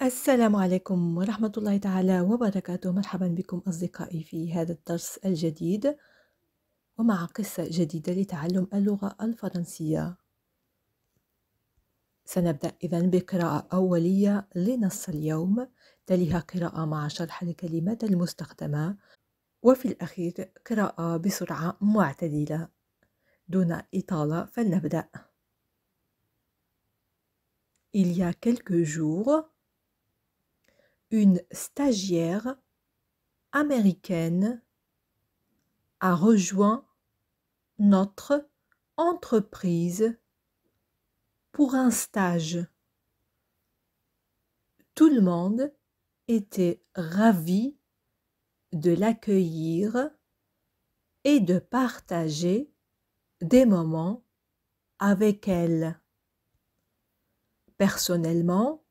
السلام عليكم ورحمة الله تعالى وبركاته. مرحبا بكم أصدقائي في هذا الدرس الجديد ومع قصة جديدة لتعلم اللغة الفرنسية. سنبدأ إذن بقراءة أولية لنص اليوم، تليها قراءة مع شرح الكلمات المستخدمة، وفي الأخير قراءة بسرعة معتدلة. دون إطالة فلنبدأ. Il y a quelques jours, une stagiaire américaine a rejoint notre entreprise pour un stage. Tout le monde était ravi de l'accueillir et de partager des moments avec elle. Personnellement,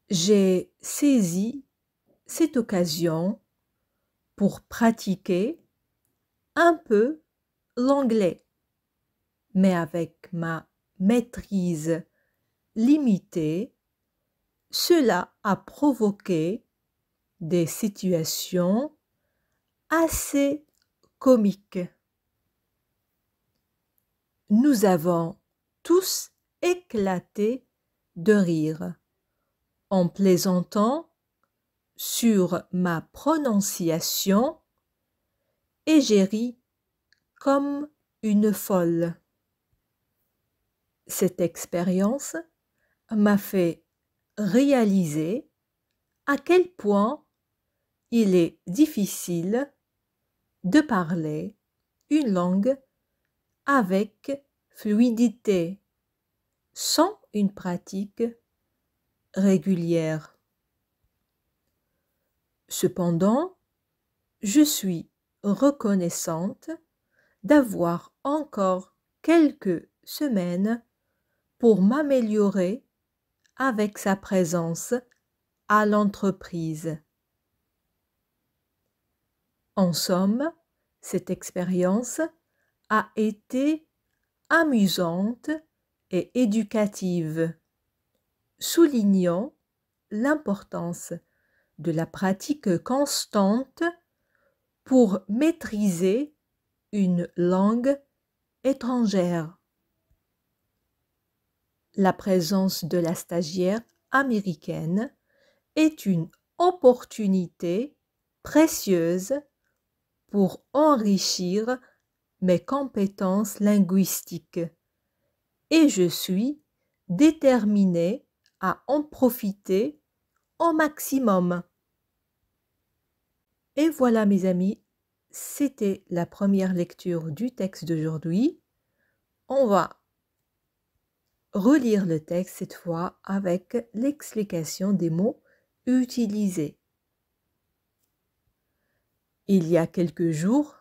j'ai saisi cette occasion pour pratiquer un peu l'anglais, mais avec ma maîtrise limitée, cela a provoqué des situations assez comiques. Nous avons tous éclaté de rire en plaisantant sur ma prononciation et j'ai ri comme une folle. Cette expérience m'a fait réaliser à quel point il est difficile de parler une langue avec fluidité sans une pratique régulière. Cependant, je suis reconnaissante d'avoir encore quelques semaines pour m'améliorer avec sa présence à l'entreprise. En somme, cette expérience a été amusante et éducative, soulignant l'importance de la pratique constante pour maîtriser une langue étrangère. La présence de la stagiaire américaine est une opportunité précieuse pour enrichir mes compétences linguistiques et je suis déterminée à en profiter au maximum. Et voilà mes amis, c'était la première lecture du texte d'aujourd'hui. On va relire le texte cette fois avec l'explication des mots utilisés. Il y a quelques jours,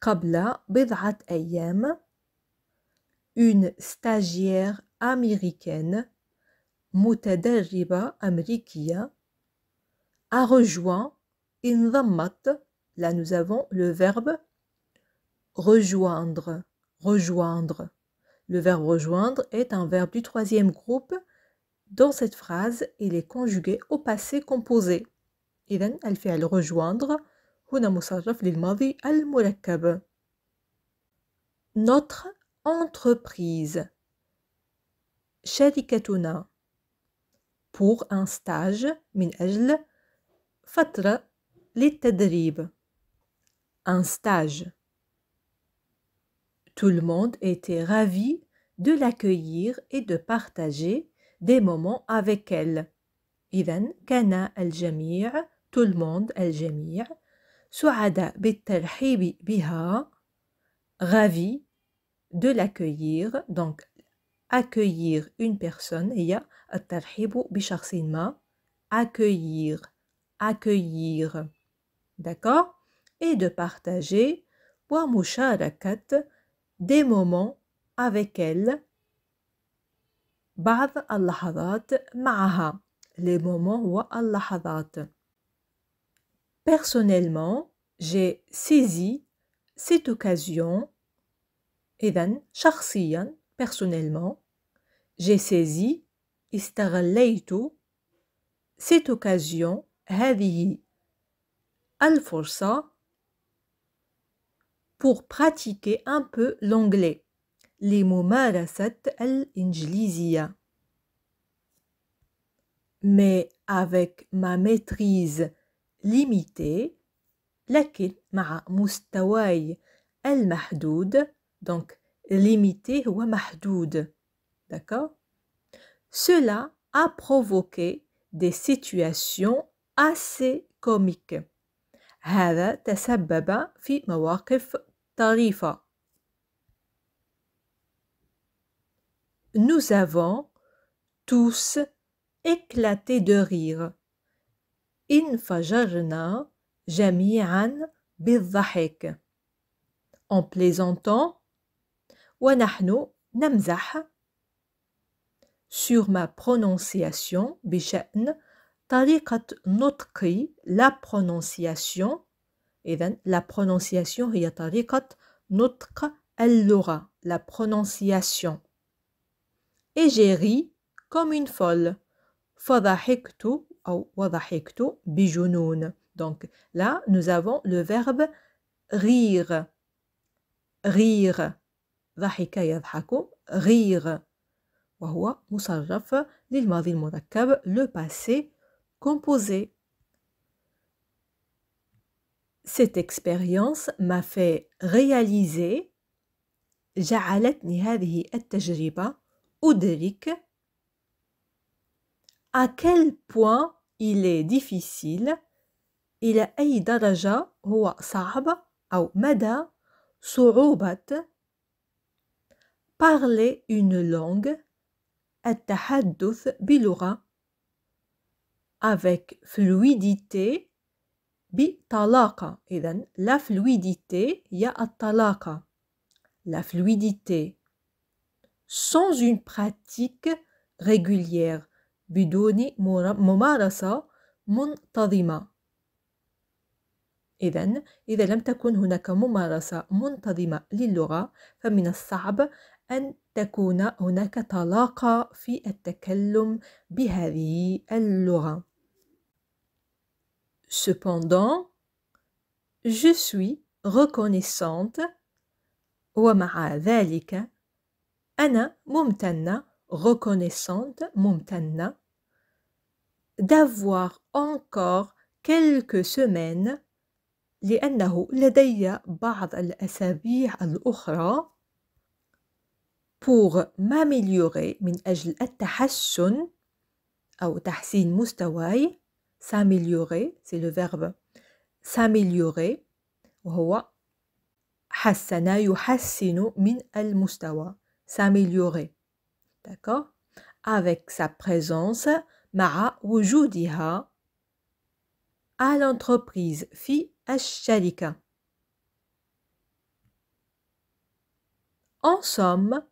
قبل بضعة أيام, une stagiaire américaine, متدربة أمريكية, a rejoint انضمت. Là nous avons le verbe rejoindre. Rejoindre. Le verbe rejoindre est un verbe du troisième groupe. Dans cette phrase, il est conjugué au passé composé. إذن الفعل rejoindre هنا مصرف للماضي المركب. Notre entreprise. شركتنا. Pour un stage من أجل فترة للتدريب. Un stage. Tout le monde était ravi de l'accueillir et de partager des moments avec elle. إذن كان الجميع tout le monde الجميع سعداء بالترحيب بها ravi de l'accueillir. Donc accueillir une personne هي الترحيب بشخص ما. Accueillir, accueillir, d'accord, et de partager ومشاركة des moments avec elle. بعض اللحظات معها. Les moments هو اللحظات. Personnellement, j'ai saisi cette occasion. إذن شخصيا personnellement, j'ai saisi استغليت cette occasion هذه الفرصة pour pratiquer un peu l'anglais لممارسة الإنجليزية. Mais avec ma maîtrise limitée لكن مع مستواي المحدود donc limité هو محدود d'accord cela a provoqué des situations assez comiques هذا تسبب في مواقف طريفة. Nous avons tous éclaté de rire. انفجرنا جميعا بالضحك. En plaisantant ونحن نمزح sur ma prononciation بشأن طريقة نطقي la prononciation إذن la prononciation هي طريقة نطق اللغة la prononciation et j'ai ri comme une folle فضحكت أو وضحكت بجنون donc là nous avons le verbe rire rire ضحك يضحك rire وهو مصرف للماضي المركب le passé composé. Cette expérience m'a fait réaliser جعلتني هذه التجربة أدرك à quel point il est difficile إلى أي درجة هو صعب أو مدى صعوبة parler une langue التحدث بلغة avec fluidité بطلاقة إذن la fluidité هي الطلاقة la fluidité sans une pratique régulière بدون ممارسة منتظمة إذن إذا لم تكن هناك ممارسة منتظمة للغة فمن الصعب أن تكون هناك طلاقة في التكلم بهذه اللغة. Cependant, je suis reconnaissante ومع ذلك أنا ممتنة reconnaissante ممتنة d'avoir encore quelques semaines لأنه لدي بعض الأسابيع الأخرى pour m'améliorer من أجل التحسن أو تحسين مستواي s'améliorer c'est le verbe s'améliorer وهو حسن يحسن من المستوى s'améliorer d'accord avec sa présence مع وجودها à l'entreprise في الشركة. En somme,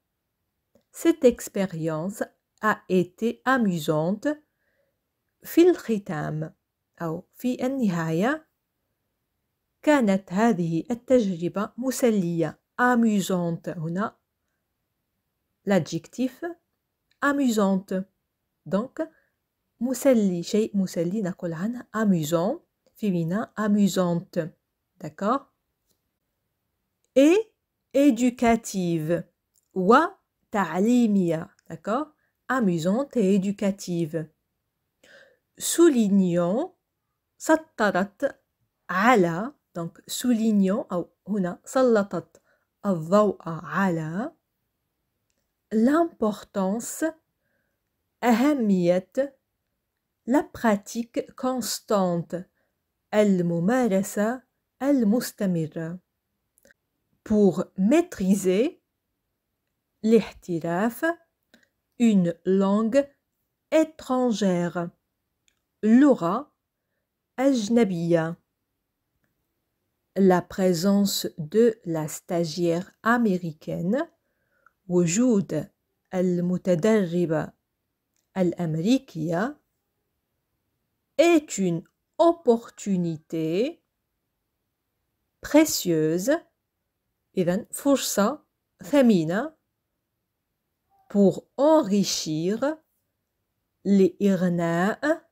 cette expérience a été amusante في الختام أو في النهاية كانت هذه التجربة مسلية amusante هنا l'adjectif amusante donc مسلي شيء مسلي نقول عنه amusant féminin amusante d'accord et éducative وتعليمية d'accord amusante et éducative soulignons سطرت على donc soulignons أو هنا سلطت الضوء على l'importance أهمية la pratique constante الممارسة المستمرة pour maîtriser الاحتراف une langue étrangère لغة أجنبية la présence de la stagiaire américaine وجود المتدربة الأمريكية est une opportunité précieuse إذن فرصة ثمينة pour enrichir لإغناء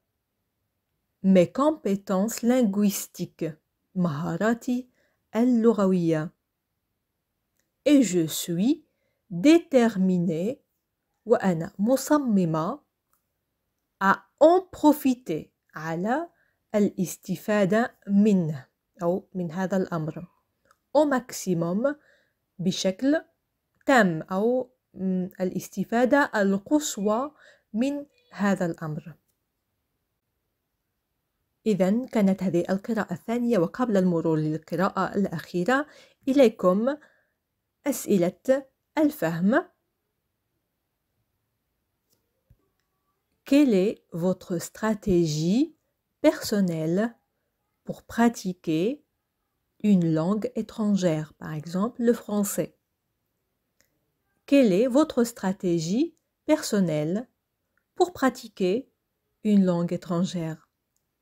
mes compétences linguistiques مهاراتي اللغوية. Et je suis déterminée وأنا مصممة à en profiter على الاستفادة منه أو من هذا الأمر au maximum بشكل تام أو الاستفادة القصوى من هذا الأمر. إذن كانت هذه القراءة الثانية، وقبل المرور للقراءة الأخيرة إليكم أسئلة الفهم. Quelle est votre stratégie personnelle pour pratiquer une langue étrangère, par exemple le français? Quelle est votre stratégie personnelle pour pratiquer une langue étrangère?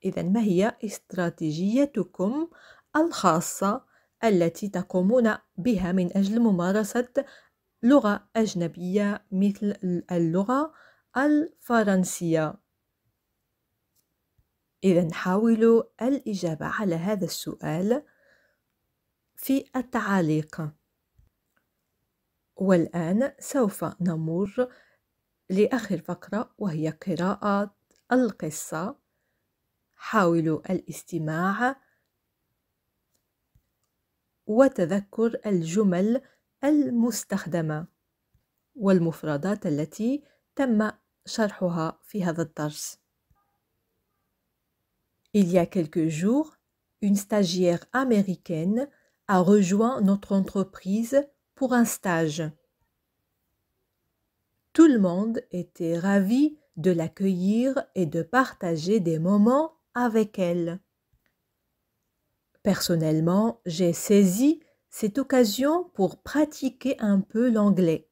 إذن ما هي استراتيجيتكم الخاصة التي تقومون بها من أجل ممارسة لغة أجنبية مثل اللغة الفرنسية؟ إذن حاولوا الإجابة على هذا السؤال في التعاليق. والآن سوف نمر لآخر فقرة وهي قراءة القصة. حاولوا الاستماع وتذكر الجمل المستخدمة والمفردات التي تم شرحها في هذا الدرس. Il y a quelques jours, une stagiaire américaine a rejoint notre entreprise pour un stage. Tout le monde était ravi de l'accueillir et de partager des moments avec elle. Personnellement, j'ai saisi cette occasion pour pratiquer un peu l'anglais,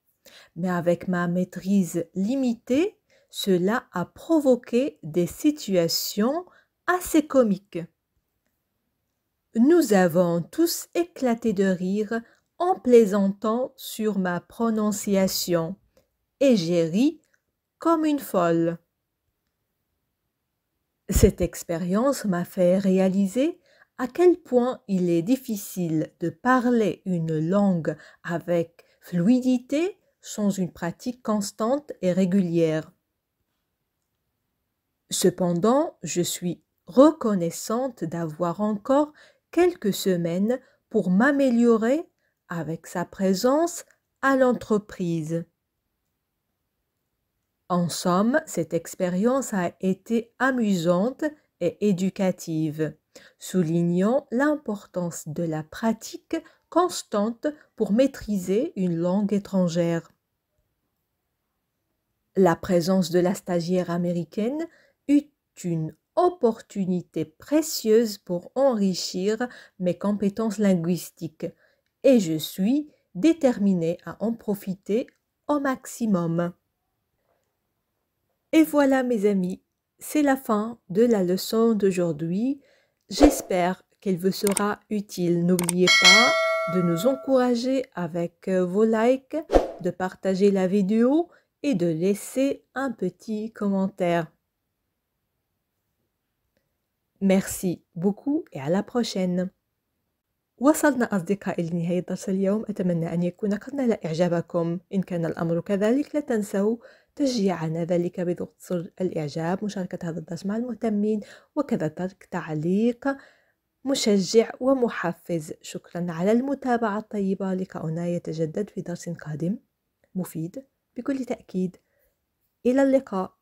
mais avec ma maîtrise limitée, cela a provoqué des situations assez comiques. Nous avons tous éclaté de rire en plaisantant sur ma prononciation et j'ai ri comme une folle. Cette expérience m'a fait réaliser à quel point il est difficile de parler une langue avec fluidité sans une pratique constante et régulière. Cependant, je suis reconnaissante d'avoir encore quelques semaines pour m'améliorer avec sa présence à l'entreprise. En somme, cette expérience a été amusante et éducative, soulignant l'importance de la pratique constante pour maîtriser une langue étrangère. La présence de la stagiaire américaine eut une opportunité précieuse pour enrichir mes compétences linguistiques et je suis déterminée à en profiter au maximum. Et voilà mes amis, c'est la fin de la leçon d'aujourd'hui. J'espère qu'elle vous sera utile. N'oubliez pas de nous encourager avec vos likes, de partager la vidéo et de laisser un petit commentaire. Merci beaucoup et à la prochaine. وصلنا أصدقائي لنهاية درس اليوم. أتمنى أن يكون قد نال إعجابكم. إن كان الأمر كذلك لا تنسوا تشجيعنا ذلك بضغط زر الإعجاب، مشاركة هذا الدرس مع المهتمين، وكذا ترك تعليق مشجع ومحفز. شكرا على المتابعة الطيبة. لقاؤنا يتجدد في درس قادم مفيد بكل تأكيد. إلى اللقاء.